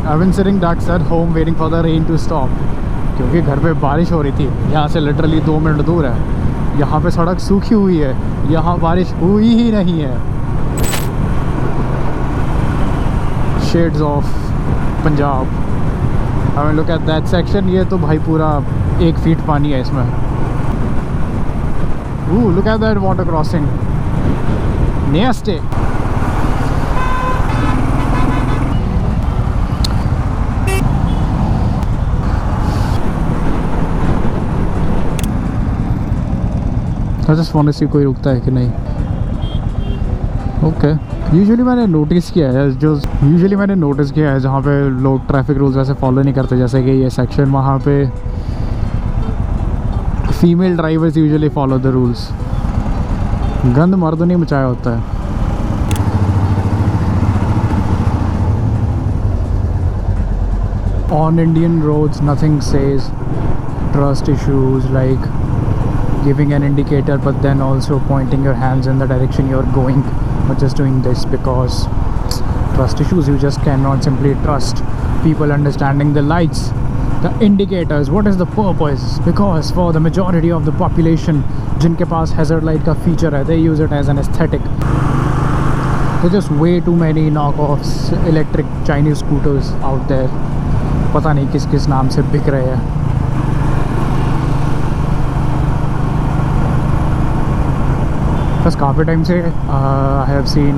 I've been sitting ducks at home waiting for the rain to stop, क्योंकि घर पे बारिश हो रही थी। यहाँ से लिटरली 2 मिनट दूर है। यहाँ पे सड़क सूखी हुई है, यहाँ बारिश हुई ही नहीं है। Shades of Punjab. I mean, look at that section। ये तो भाई पूरा 1 फीट पानी है इसमें। Look at that water crossing। Nasty। I just want to see कोई रुकता है कि नहीं। ओके यूजुअली मैंने नोटिस किया है जहाँ पे लोग ट्रैफिक रूल्स वैसे फॉलो नहीं करते, जैसे कि ये सेक्शन, वहाँ पे female drivers usually follow the rules. गंद मर्दों ने मचाया होता है। On Indian roads nothing says trust issues like giving an indicator but then also pointing your hands in the direction you're going, but just doing this because trust issues. You just cannot simply trust people understanding the lights, the indicators, what is the purpose, because for the majority of the population जिनके पास hazard light का feature है, they use it as an aesthetic. There's just way too many knockoffs electric Chinese scooters out there, पता नहीं किस किस नाम से बिक रहे हैं। बस काफ़ी टाइम से I have seen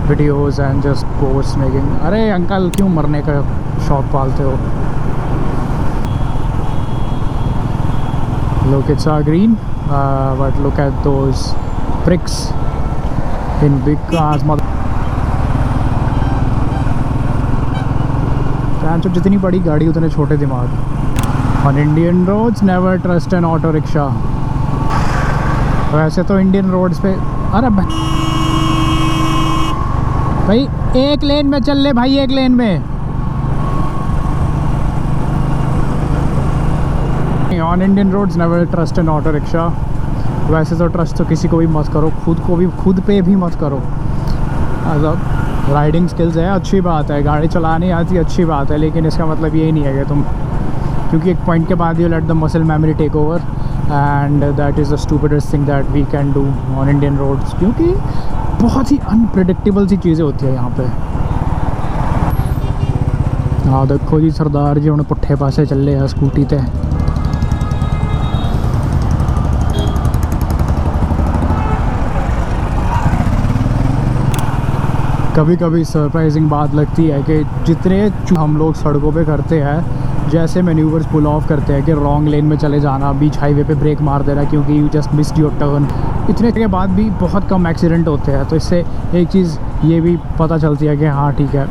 videos and just post making, अरे अंकल क्यों मरने का शौक पालते हो। Look, it's green, but look at those pricks in big cars। तो जितनी बड़ी गाड़ी उतने छोटे दिमाग। On Indian roads never trust an auto rickshaw। वैसे तो इंडियन रोड्स पे, अरे भाई एक लेन में चल ले भाई, एक लेन में। On Indian roads never trust an auto rickshaw. वैसे तो ट्रस्ट तो किसी को भी मत करो, खुद पे भी मत करो। राइडिंग स्किल्स है अच्छी बात है, गाड़ी चलानी आती अच्छी बात है, लेकिन इसका मतलब यही नहीं है कि तुम, क्योंकि एक पॉइंट के बाद you let the muscle memory take over and that is the stupidest thing that we can do on Indian roads, क्योंकि बहुत ही अनप्रेडिक्टेबल सी चीज़ें होती है यहाँ पे। हाँ देखो जी सरदार जी उन्हें पुट्ठे पासे चल रहे हैं स्कूटी पे। कभी कभी सरप्राइजिंग बात लगती है कि जितने हम लोग सड़कों पे करते हैं, जैसे मैन्यूवर्स पुल ऑफ करते हैं कि रॉन्ग लेन में चले जाना, बीच हाईवे पे ब्रेक मार देना क्योंकि you just missed your turn, इतने के बाद भी बहुत कम एक्सीडेंट होते हैं। तो इससे एक चीज़ ये भी पता चलती है कि हाँ ठीक है,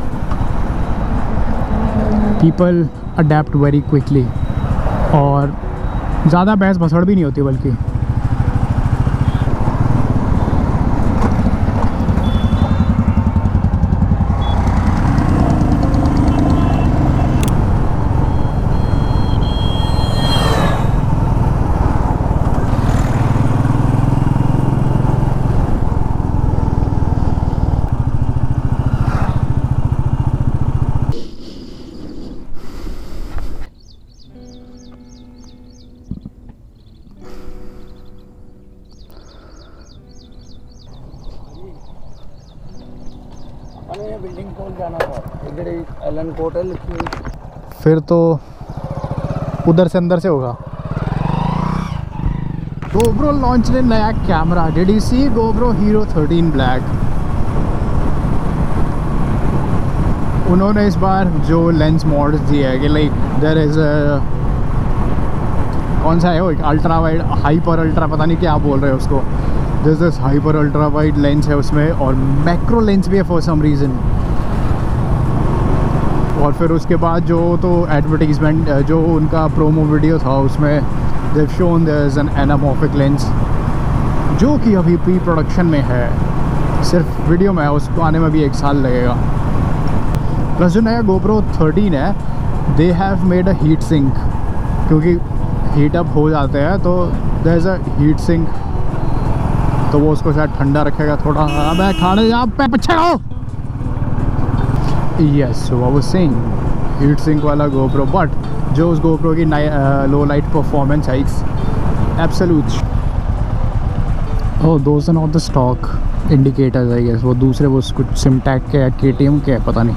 पीपल अडेप्ट वेरी क्विकली और ज़्यादा बहस भसड़ भी नहीं होती बल्कि। बिल्डिंग खोल जाना था, एलन कोट है लिखी हुई, फिर तो उधर से अंदर से होगा। GoPro लॉन्च ने नया camera, did you see GoPro Hero 13 black. उन्होंने इस बार जो लेंस मॉड्स दिए है कि लाइक देयर इज कौन सा है वो, अल्ट्रा वाइड, हाइपर अल्ट्रा, पता नहीं क्या बोल रहे हैं उसको। This hyper ultra wide lens है उसमें, और मैक्रो लेंस भी है फॉर सम रीज़न। और फिर उसके बाद जो तो एडवर्टीजमेंट, जो उनका प्रोमो वीडियो था उसमें they've shown there's an anamorphic lens जो कि अभी प्री प्रोडक्शन में है, सिर्फ वीडियो में है, उसको आने में भी 1 साल लगेगा। प्लस जो नया GoPro 13 है, they have made a heat sink, क्योंकि हीट अप हो जाते हैं तो there is a heat sink, तो वो उसको शायद ठंडा रखेगा थोड़ा। अब खाने आप पे पीछे आओ। Yes, so I was saying heat sink वाला GoPro, बट जो उस GoPro की लो लाइट परफॉर्मेंस है it's absolute. Oh those are not the stock indicators I guess, वो दूसरे वो कुछ सिमटैक के KTM के पता नहीं,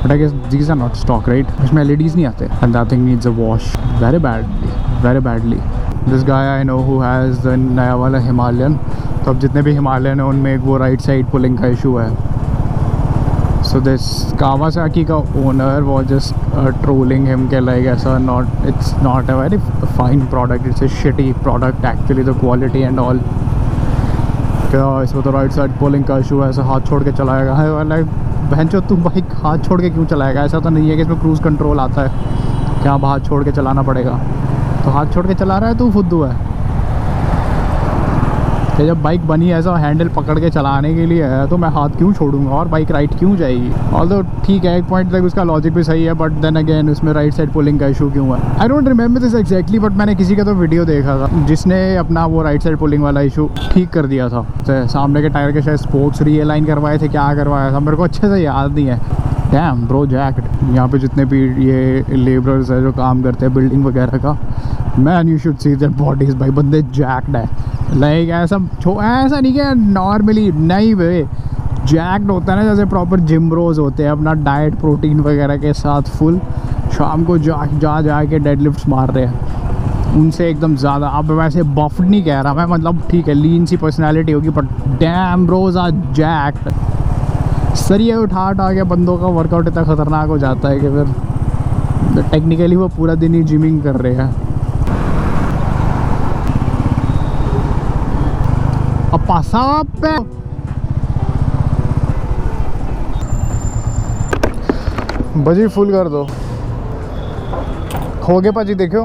but I guess these are not stock right. इसमें LEDs नहीं आते and that thing needs a wash very badly. This guy I know who has the नया वाला हिमालयन, तो अब जितने भी हिमालयन है उनमें एक वो राइट साइड पुलिंग का इशू है। सो दिस कावासाकी का owner was just trolling him के लाइक ऐसा not, it's not a very fine product, it's a shitty product actually, the quality and all. क्या इसमें तो राइट साइड पुलिंग का issue है, ऐसा हाथ छोड़ के चलाएगा है वाला बहनचो, तू बाइक हाथ छोड़ के क्यों चलाएगा? ऐसा तो नहीं है कि इसमें क्रूज़ कंट्रोल आता है क्या आप हाथ छोड़ के चलाना पड़ेगा? तो हाथ छोड़ के चला रहा है तू फुद्दू है कि जब बाइक बनी ऐसा हैंडल पकड़ के चलाने के लिए है तो मैं हाथ क्यों छोड़ूंगा और बाइक राइट क्यों जाएगी? ऑल्दो ठीक है एक पॉइंट तक उसका लॉजिक भी सही है, बट देन अगेन उसमें राइट साइड पुलिंग का इशू क्यों है? I don't remember this exactly, but मैंने किसी का तो वीडियो देखा था जिसने अपना वो राइट साइड पुलिंग वाला इशू ठीक कर दिया था। तो सामने के टायर के शायद स्पोक्स रीअलाइन करवाए थे, क्या करवाया था मेरे को अच्छे से याद नहीं है। Damn bro jacked. यहाँ पे जितने भी ये लेबरर्स है जो काम करते हैं बिल्डिंग वगैरह का, man you should see their bodies, भाई बंदे जैक्ड है। लाइक ऐसा नहीं कि नॉर्मली नहीं भाई, जैक्ड होता है ना जैसे प्रॉपर जिम ब्रोज होते हैं अपना डाइट प्रोटीन वगैरह के साथ फुल, शाम को जा के डेडलिफ्ट्स मार रहे हैं उनसे एकदम ज़्यादा। अब वैसे बफ्ड नहीं कह रहा मैं, मतलब ठीक है लीन सी पर्सनैलिटी होगी, but damn bros are jacked. सरिये उठा के बंदों का वर्कआउट इतना ख़तरनाक हो जाता है कि फिर टेक्निकली वो पूरा दिन ही जिमिंग कर रहे हैं। पे बजी फुल कर दो, हो गए पाजी देखो।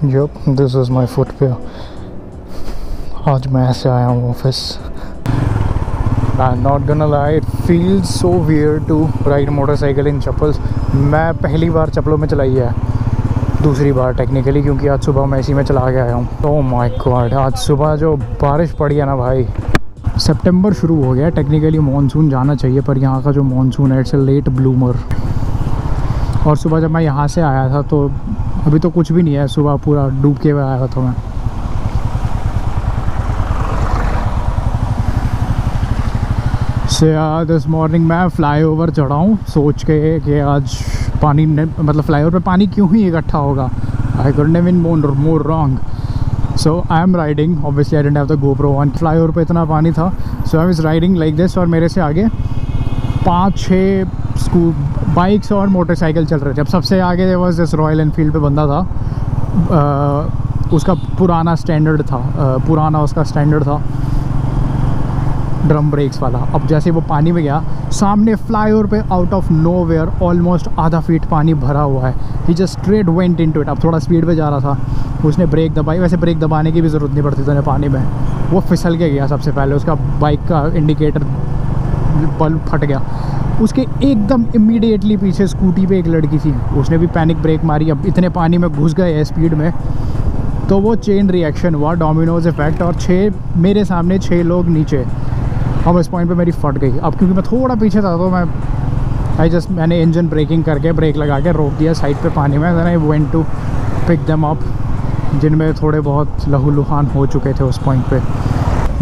Yep this is my footwear. आज मैं ऐसे आया हूँ office. I am not gonna lie, it feels so weird to ride motorcycle in chappals. मैं पहली बार चप्पलों में चलाई है, दूसरी बार टेक्निकली, क्योंकि आज सुबह मैं इसी में चला के आया हूँ। ओह माय गॉड, आज सुबह जो बारिश पड़ी है ना भाई। सितंबर शुरू हो गया, टेक्निकली मॉनसून जाना चाहिए पर यहाँ का जो मॉनसून है इट्स अ लेट ब्लूमर। और सुबह जब मैं यहाँ से आया था तो अभी तो कुछ भी नहीं है, सुबह पूरा डूब के हुए आया था मैं। दिस मॉर्निंग मैं फ्लाईओवर चढ़ा हूँ सोच के कि आज पानी मतलब फ्लाईओवर पे पानी क्यों ही इकट्ठा होगा। I couldn't have been more wrong. So I am riding, obviously I didn't have the GoPro on. Flyover पे इतना पानी था, so I was riding like this, और मेरे से आगे 5-6 बाइक्स और मोटरसाइकिल चल रहे थे। अब सबसे आगे वाज दिस रॉयल एनफील्ड पे बंदा था, उसका पुराना स्टैंडर्ड था ड्रम ब्रेक्स वाला। अब जैसे वो पानी में गया, सामने फ्लाईओवर पे आउट ऑफ नोवेयर ऑलमोस्ट आधा फीट पानी भरा हुआ है। ही just straight went into it. अब थोड़ा स्पीड पे जा रहा था, उसने ब्रेक दबाई, वैसे ब्रेक दबाने की भी ज़रूरत नहीं पड़ती थी पानी में, वो फिसल के गया सबसे पहले। उसका बाइक का इंडिकेटर बल्ब फट गया। उसके एकदम इमीडिएटली पीछे स्कूटी पे एक लड़की थी, उसने भी पैनिक ब्रेक मारी। अब इतने पानी में घुस गए स्पीड में, तो वो चेन रिएक्शन हुआ, डोमिनोज इफेक्ट, और मेरे सामने 6 लोग नीचे। अब इस पॉइंट पे मेरी फट गई। अब क्योंकि मैं थोड़ा पीछे था तो मैंने इंजन ब्रेकिंग करके ब्रेक लगा के रोक दिया साइड पे पानी में। Then I went to pick them up, जिनमें थोड़े बहुत लहूलुहान हो चुके थे उस पॉइंट पे।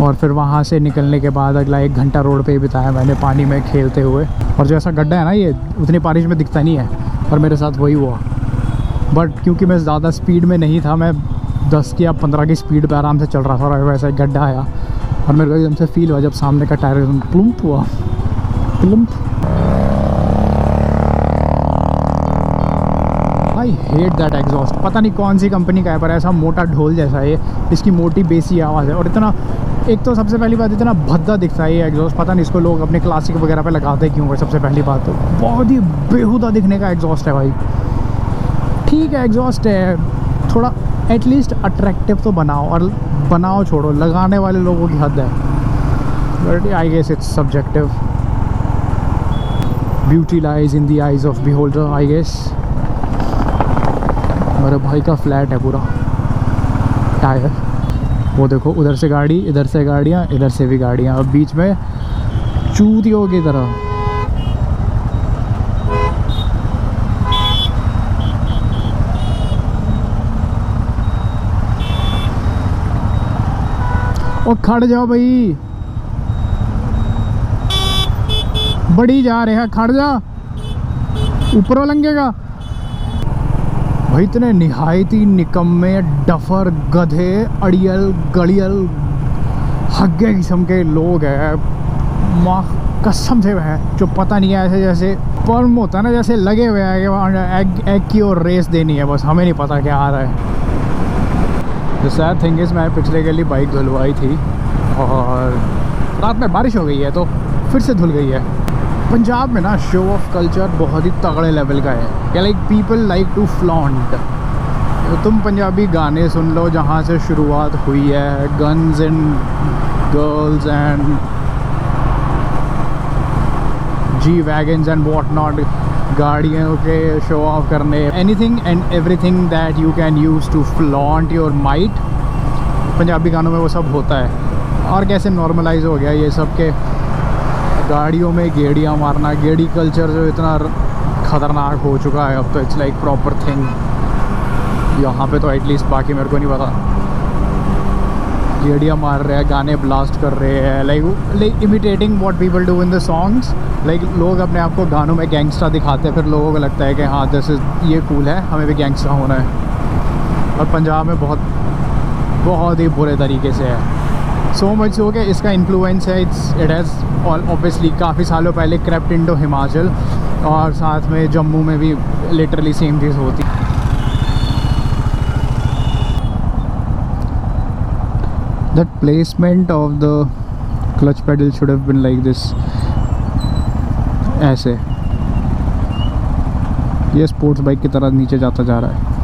और फिर वहाँ से निकलने के बाद अगला 1 घंटा रोड पे ही बिताया मैंने पानी में खेलते हुए। और जो ऐसा गड्ढा है ना, ये उतनी बारिश में दिखता नहीं है, और मेरे साथ वही हुआ। बट क्योंकि मैं ज़्यादा स्पीड में नहीं था, मैं 10 या 15 की स्पीड पर आराम से चल रहा था, और वैसा एक गड्ढा आया और मेरे को एकदम से फील हुआ जब सामने का टायर एकदम प्लुम्प हुआ, plump. I hate that exhaust. पता नहीं कौन सी कंपनी का है, पर ऐसा मोटा ढोल जैसा है, इसकी मोटी बेसी आवाज़ है, और इतना, एक तो सबसे पहली बात इतना भद्दा दिखता है ये एग्जॉस्ट। पता नहीं इसको लोग अपने क्लासिक वगैरह पे लगाते क्यों है। सबसे पहली बात तो बहुत ही बेहुदा दिखने का एग्जॉस्ट है भाई। ठीक है एग्जॉस्ट है, थोड़ा एटलीस्ट अट्रैक्टिव तो बनाओ, और बनाओ छोड़ो, लगाने वाले लोगों की हद है। But I guess it's subjective. Beauty lies in the eyes of beholder I guess. मेरे भाई का फ्लैट है पूरा टायर, वो देखो, उधर से गाड़ी, इधर से गाड़ियाँ, इधर से भी गाड़ियाँ, और बीच में चूतियों की तरह। ओ खड़ जाओ भाई, बड़ी जा रहे हैं, खड़ जा, ऊपर लंगेगा भाई। इतने निहायती निकम्मे डफर गधे अड़ियल गड़ियल हग्गे किस्म के लोग हैं, माँ कसम से है, जो पता नहीं है, ऐसे जैसे पर्म होता है ना, जैसे लगे हुए हैं कि वहाँ एग की और रेस देनी है, बस हमें नहीं पता क्या आ रहा है। द सैड थिंग इज़ मैं पिछले गली बाइक धुलवाई थी और रात में बारिश हो गई है तो फिर से धुल गई है। पंजाब में ना शो ऑफ कल्चर बहुत ही तगड़े लेवल का है, क्या like people like to flaunt. तुम पंजाबी गाने सुन लो जहाँ से शुरुआत हुई है, guns and girls and G wagons and what not, गाड़ियों के शो ऑफ करने, anything and everything that you can use to flaunt your might, Punjabi गानों में वो सब होता है। और कैसे नॉर्मलाइज हो गया ये सब के गाड़ियों में गेड़ियाँ मारना, गेड़ी कल्चर जो इतना ख़तरनाक हो चुका है अब तो, इट्स लाइक प्रॉपर थिंग यहाँ पे तो एटलीस्ट, बाकी मेरे को नहीं पता। गेड़ियाँ मार रहे हैं, गाने ब्लास्ट कर रहे हैं, like imitating what people do in the songs. Like लोग अपने आप को गानों में गैंगस्टर दिखाते हैं, फिर लोगों को लगता है कि हाँ दिस इज़ ये कूल है, हमें भी गैंगस्टर होना है। और पंजाब में बहुत ही बुरे तरीके से है, सो मच सो कि इसका इन्फ्लुएंस है, इट हैज़ ऑब्वियसली काफ़ी सालों पहले क्रेप्ट इनटू हिमाचल, और साथ में जम्मू में भी लिटरली सेम चीज़ होती। That placement of the clutch pedal should have been like this, ऐसे। ये स्पोर्ट्स बाइक की तरह नीचे जाता जा रहा है।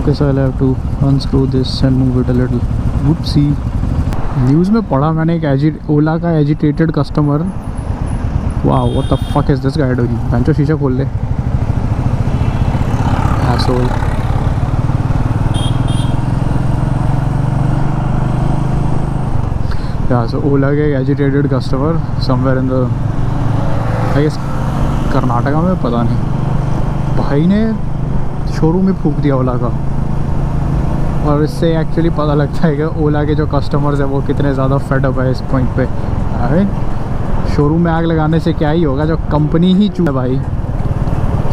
Okay, so I'll have to unscrew this and move it a little. Whoopsie. News में पढ़ा मैंने एक ओला का एजिटेटेड कस्टमर, वाह what the fuck is this guy doing, बेंचो शीशा खोल ले asshole। Yeah, so ओला के agitated customer somewhere in the, I guess Karnataka में, पता नहीं, भाई ने शोरूम में फूंक दिया ओला का। और इससे एक्चुअली पता लगता है कि ओला के जो कस्टमर्स हैं वो कितने ज़्यादा फेड अप है इस पॉइंट पे। अरे शोरूम में आग लगाने से क्या ही होगा, जो कंपनी ही चूहा भाई,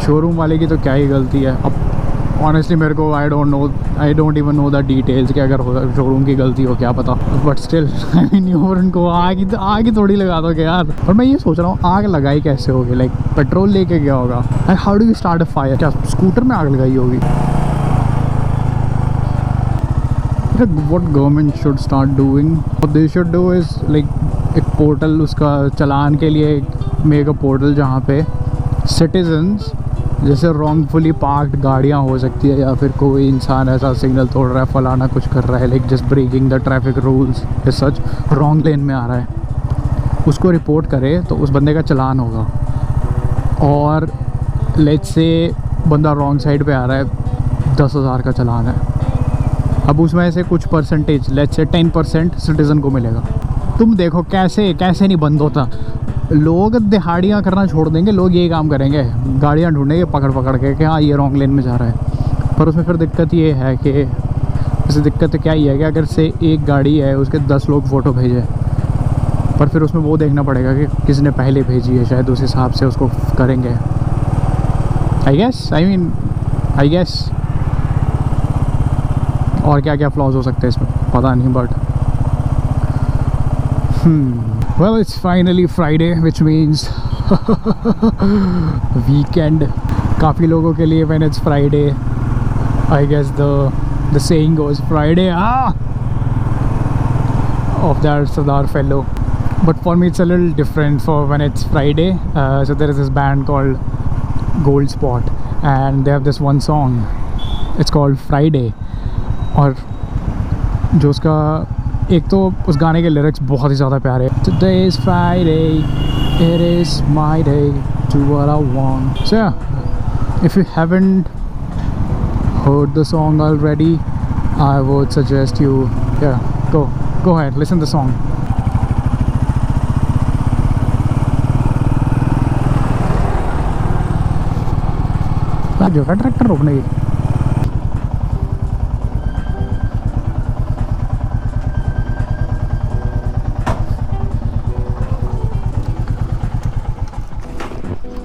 शोरूम वाले की तो क्या ही गलती है। अब ऑनेस्टली मेरे को I don't even know the details कि अगर शोरूम की गलती हो क्या पता, but still I mean your उनको आग ही थोड़ी लगा दोगे यार। और मैं ये सोच रहा हूँ आग लगाई कैसे होगी, लाइक पेट्रोल लेके गया होगा, and how do you start a fire, क्या स्कूटर में आग लगाई होगी। What government should start doing, what they should do is like एक पोर्टल उसका चलान के लिए मेक अ पोर्टल जहाँ पे सिटीजन्स, जैसे रॉन्गफुली पार्क्ड गाड़ियाँ हो सकती है, या फिर कोई इंसान ऐसा सिग्नल तोड़ रहा है, फलाना कुछ कर रहा है, like just breaking the traffic rules is such, wrong lane में आ रहा है, उसको रिपोर्ट करे तो उस बंदे का चलान होगा। और लेट्स से बंदा रॉन्ग साइड पे आ रहा है, 10,000 का चलान है, अब उसमें से कुछ परसेंटेज, लेट्स से 10% सिटीज़न को मिलेगा। तुम देखो कैसे नहीं बंद होता, लोग दिहाड़ियाँ करना छोड़ देंगे, लोग यही काम करेंगे, गाड़ियाँ ढूंढेंगे पकड़ के कि हाँ ये रॉन्ग लेन में जा रहा है। पर उसमें फिर दिक्कत ये है कि इससे दिक्कत क्या ही है कि अगर से एक गाड़ी है उसके 10 लोग फ़ोटो भेजे, पर फिर उसमें वो देखना पड़ेगा कि किसने पहले भेजी है, शायद उस हिसाब से उसको करेंगे। आई गेस और क्या क्या फ्लॉज हो सकते हैं इसमें पता नहीं, but well it's finally Friday which means weekend काफ़ी लोगों के लिए when it's Friday I guess the saying goes Friday of that Sardar fellow, but for me it's a little different for when it's Friday. So there is this band called Gold Spot and they have this one song, it's called Friday, और जो उसका एक तो उस गाने के lyrics बहुत ही ज़्यादा प्यारे हैं। Today is Friday, it is my day, do what I want. So yeah, if you haven't heard the song already, I would suggest you, yeah, go ahead, listen the song. जो tractor रोकने की